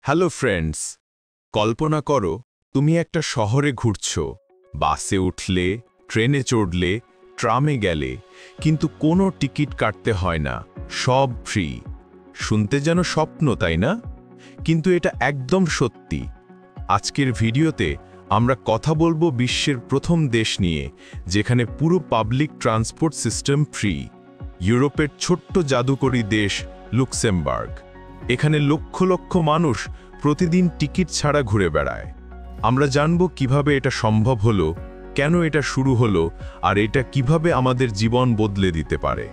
Hello friends, কল্পনা করো তুমি একটা শহরে ঘুরছো, বাসে উঠলে, ট্রেনে চড়লে, ট্রামে গেলে, কিন্তু কোনো টিকিট কাটতে হয় না, সব ফ্রি। শুনতে যেন স্বপ্ন, তাই না? কিন্তু এটা একদম সত্যি। আজকের ভিডিওতে আমরা কথা বলবো বিশ্বের প্রথম দেশ নিয়ে, যেখানে পুরো পাবলিক ট্রান্সপোর্ট সিস্টেম ফ্রি। ইউরোপের ছোট্ট জাদুকরী দেশ লুক্সেমবার্গ। এখানে লক্ষ লক্ষ মানুষ প্রতিদিন টিকিট ছাড়া ঘুরে বেড়ায়। আমরা জানব কিভাবে এটা সম্ভব হলো, কেন এটা শুরু হলো, আর এটা কিভাবে আমাদের জীবন বদলে দিতে পারে।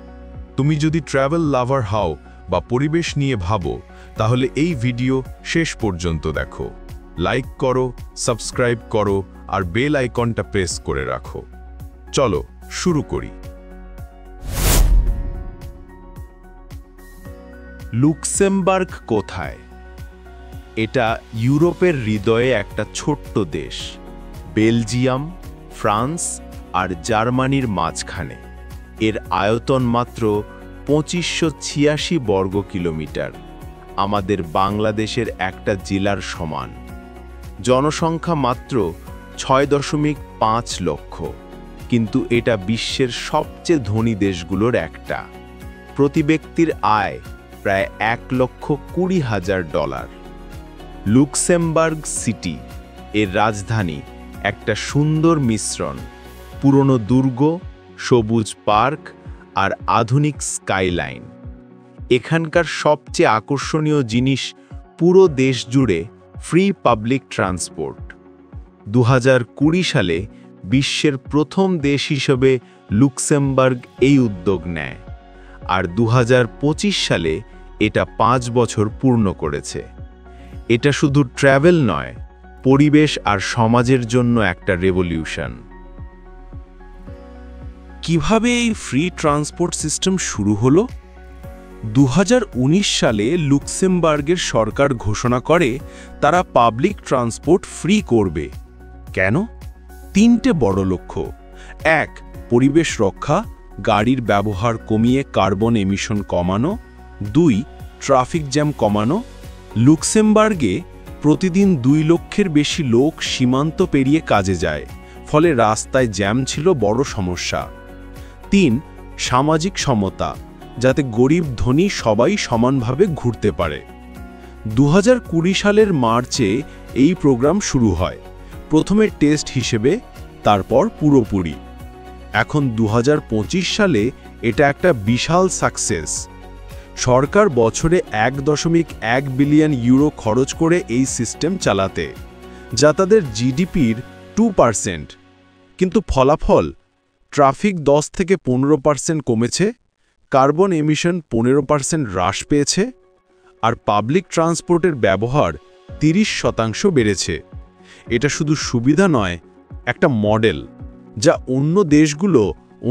তুমি যদি ট্রাভেল লাভার হও বা পরিবেশ নিয়ে ভাবো, তাহলে এই ভিডিও শেষ পর্যন্ত দেখো। লাইক করো, সাবস্ক্রাইব করো, আর বেল আইকনটা প্রেস করে রাখো। চলো শুরু করি। লুক্সেমবার্গ কোথায়? এটা ইউরোপের হৃদয়ে একটা ছোট্ট দেশ, বেলজিয়াম, ফ্রান্স আর জার্মানির মাঝখানে। এর আয়তন মাত্র ২৫৮৬ বর্গ কিলোমিটার, আমাদের বাংলাদেশের একটা জেলার সমান। জনসংখ্যা মাত্র ৬.৫ লক্ষ, কিন্তু এটা বিশ্বের সবচেয়ে ধনী দেশগুলোর একটা। প্রতি ব্যক্তির আয় প্রায় $১,২০,০০০। লুক্সেমবার্গ সিটি, এর রাজধানী, একটা সুন্দর মিশ্রণ, পুরনো দুর্গ, সবুজ পার্ক আর আধুনিক স্কাইলাইন। এখানকার সবচেয়ে আকর্ষণীয় জিনিস, পুরো দেশ জুড়ে ফ্রি পাবলিক ট্রান্সপোর্ট। ২০২০ সালে বিশ্বের প্রথম দেশ হিসেবে লুক্সেমবার্গ এই উদ্যোগ নেয়, আর ২০২৫ সালে এটা ৫ বছর পূর্ণ করেছে। এটা শুধু ট্র্যাভেল নয়, পরিবেশ আর সমাজের জন্য একটা রেভলিউশন। কিভাবে এই ফ্রি ট্রান্সপোর্ট সিস্টেম শুরু হলো? ২০১৯ সালে লুক্সেমবার্গের সরকার ঘোষণা করে তারা পাবলিক ট্রান্সপোর্ট ফ্রি করবে। কেন? ৩টে বড় লক্ষ্য। ১. পরিবেশ রক্ষা, গাড়ির ব্যবহার কমিয়ে কার্বন এমিশন কমানো। ২. ট্রাফিক জ্যাম কমানো। লুক্সেমবার্গে প্রতিদিন ২ লক্ষের বেশি লোক সীমান্ত পেরিয়ে কাজে যায়, ফলে রাস্তায় জ্যাম ছিল বড় সমস্যা। ৩. সামাজিক সমতা, যাতে গরিব ধনী সবাই সমানভাবে ঘুরতে পারে। ২০২০ সালের মার্চে এই প্রোগ্রাম শুরু হয়, প্রথমে টেস্ট হিসেবে, তারপর পুরোপুরি। এখন ২০২৫ সালে এটা একটা বিশাল সাকসেস। সরকার বছরে ১.১ বিলিয়ন ইউরো খরচ করে এই সিস্টেম চালাতে, যা তাদের জিডিপির 2%। কিন্তু ফলাফল, ট্রাফিক ১০ থেকে ১৫% কমেছে, কার্বন এমিশন ১৫% হ্রাস পেয়েছে, আর পাবলিক ট্রান্সপোর্টের ব্যবহার ৩০% বেড়েছে। এটা শুধু সুবিধা নয়, একটা মডেল যা অন্য দেশগুলো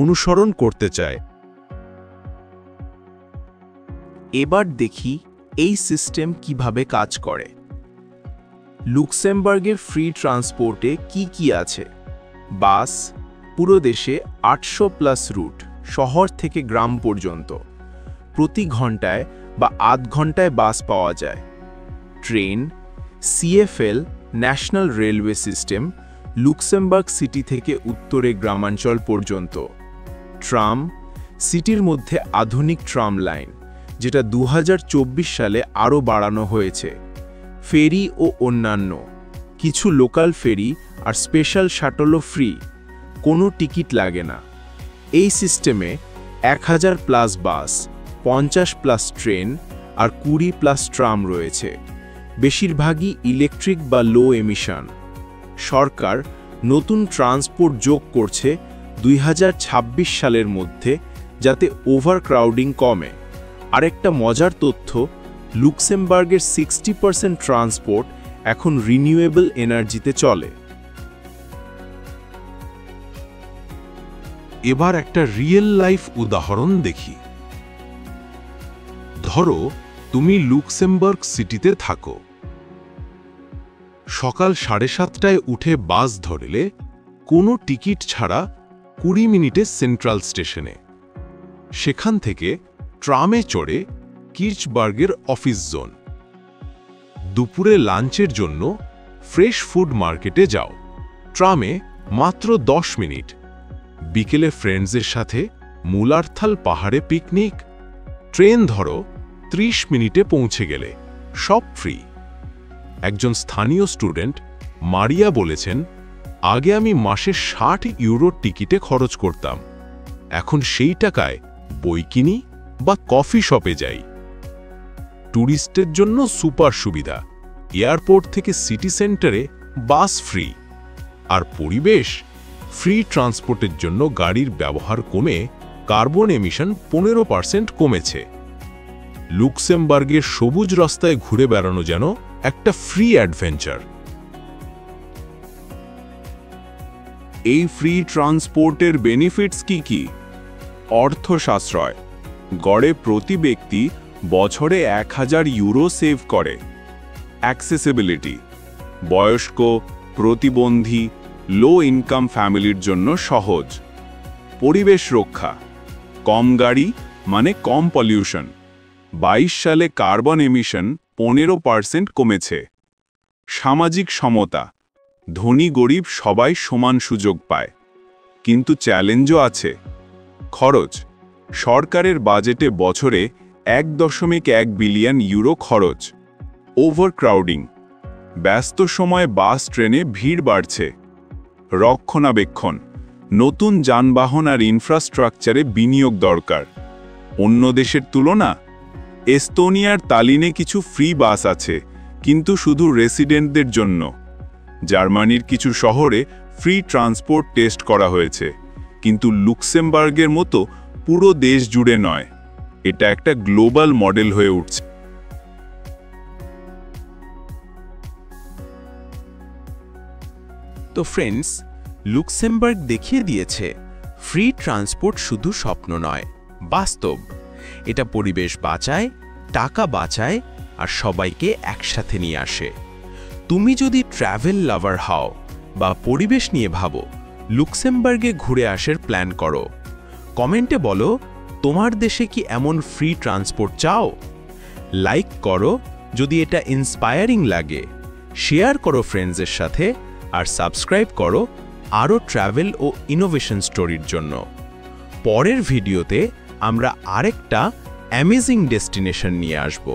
অনুসরণ করতে চায়। এবার দেখি এই সিস্টেম কিভাবে কাজ করে। লুক্সেমবার্গের ফ্রি ট্রান্সপোর্টে কি আছে? বাস, পুরো দেশে ৮০০+ রুট, শহর থেকে গ্রাম পর্যন্ত। প্রতি ঘন্টায় বা আধ ঘন্টায় বাস পাওয়া যায়। Train, CFL, national railway system, Luxembourg city থেকে উত্তরে গ্রামাঞ্চল পর্যন্ত। ট্রাম, সিটির মধ্যে আধুনিক ট্রাম লাইন, যেটা ২০২৪ সালে আরও বাড়ানো হয়েছে। ফেরি ও অন্যান্য, কিছু লোকাল ফেরি আর স্পেশাল শাটলও ফ্রি, কোনো টিকিট লাগে না। এই সিস্টেমে ১০০০+ বাস, ৫০+ ট্রেন আর ২০+ ট্রাম রয়েছে, বেশিরভাগই ইলেকট্রিক বা লো এমিশন। সরকার নতুন ট্রান্সপোর্ট যোগ করছে ২০২৬ সালের মধ্যে, যাতে ওভারক্রাউডিং কমে। আরেকটা মজার তথ্য, লুক্সেমবার্গের 60% ট্রান্সপোর্ট এখন রিনিউয়েবল এনার্জিতে চলে। এবার একটা রিয়েল লাইফ উদাহরণ দেখি। ধরো তুমি লুক্সেমবার্গ সিটিতে থাকো। সকাল ৭:৩০টায় উঠে বাস ধরলে কোনো টিকিট ছাড়া ২০ মিনিটে সেন্ট্রাল স্টেশনে। সেখান থেকে ট্রামে চড়ে কির্চবার্গের অফিস জোন। দুপুরে লাঞ্চের জন্য ফ্রেশ ফুড মার্কেটে যাও, ট্রামে মাত্র 10 মিনিট। বিকেলে ফ্রেন্ডসের সাথে মুলারথাল পাহাড়ে পিকনিক, ট্রেন ধরো, 30 মিনিটে পৌঁছে গেলে, সব ফ্রি। একজন স্থানীয় স্টুডেন্ট মারিয়া বলেছেন, আগে আমি মাসে 60 ইউরোর টিকিটে খরচ করতাম, এখন সেই টাকায় বই কিনি বা কফি শপে যাই। ট্যুরিস্টের জন্য সুপার সুবিধা, এয়ারপোর্ট থেকে সিটি সেন্টারে বাস ফ্রি। আর পরিবেশ, ফ্রি ট্রান্সপোর্টের জন্য গাড়ির ব্যবহার কমে কার্বন এমিশন 15% কমেছে। লুক্সেমবার্গের সবুজ রাস্তায় ঘুরে বেড়ানো যেন একটা ফ্রি অ্যাডভেঞ্চার। এই ফ্রি ট্রান্সপোর্টের বেনিফিটস কি? অর্থ সাশ্রয়, গড়ে প্রতি ব্যক্তি বছরে 1000 ইউরো সেভ করে। অ্যাক্সেসিবিলিটি, বয়স্ক, প্রতিবন্ধী, লো ইনকাম ফ্যামিলির জন্য সহজ। পরিবেশ রক্ষা, কম গাড়ি মানে কম পলিউশন। 22 সালে কার্বন এমিশন 15% কমেছে। সামাজিক সমতা, ধনী গরিব সবাই সমান সুযোগ পায়। কিন্তু চ্যালেঞ্জও আছে। খরচ, সরকারের বাজেটে বছরে 1.1 বিলিয়ন ইউরো খরচ। ওভারক্রাউডিং, ব্যস্ত সময়ে বাস ট্রেনে ভিড় বাড়ছে। রক্ষণাবেক্ষণ, নতুন যানবাহন আর ইনফ্রাস্ট্রাকচারে বিনিয়োগ দরকার। অন্য দেশের তুলনা, এস্তোনিয়ার তালিনে কিছু ফ্রি বাস আছে, কিন্তু শুধু রেসিডেন্টদের জন্য। জার্মানির কিছু শহরে ফ্রি ট্রান্সপোর্ট টেস্ট করা হয়েছে, কিন্তু লুক্সেমবার্গের মতো পুরো দেশ জুড়ে নয়। এটা একটা গ্লোবাল মডেল হয়ে উঠছে। তো ফ্রেন্ডস, লুক্সেমবার্গ দেখিয়ে দিয়েছে ফ্রি ট্রান্সপোর্ট শুধু স্বপ্ন নয়, বাস্তব। এটা পরিবেশ বাঁচায়, টাকা বাঁচায় আর সবাইকে একসাথে নিয়ে আসে। তুমি যদি ট্রাভেল লাভার হও বা পরিবেশ নিয়ে ভাবো, লুক্সেমবার্গে ঘুরে আসার প্ল্যান করো। কমেন্টে বলো তোমার দেশে কি এমন ফ্রি ট্রান্সপোর্ট চাও। লাইক করো যদি এটা ইন্সপায়ারিং লাগে, শেয়ার করো ফ্রেন্ডসের সাথে, আর সাবস্ক্রাইব করো আরও ট্রাভেল ও ইনোভেশন স্টোরির জন্য। পরের ভিডিওতে আমরা আরেকটা অ্যামেজিং ডেস্টিনেশন নিয়ে আসব।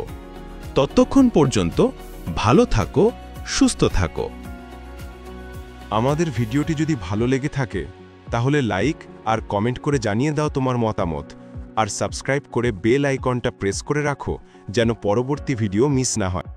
ততক্ষণ পর্যন্ত ভালো থাকো, সুস্থ থাকো। আমাদের ভিডিওটি যদি ভালো লেগে থাকে তাহলে লাইক আর কমেন্ট করে জানিয়ে দাও তোমার মতামত, আর সাবস্ক্রাইব করে বেল আইকনটা প্রেস করে রাখো যেন পরবর্তী ভিডিও মিস না হয়।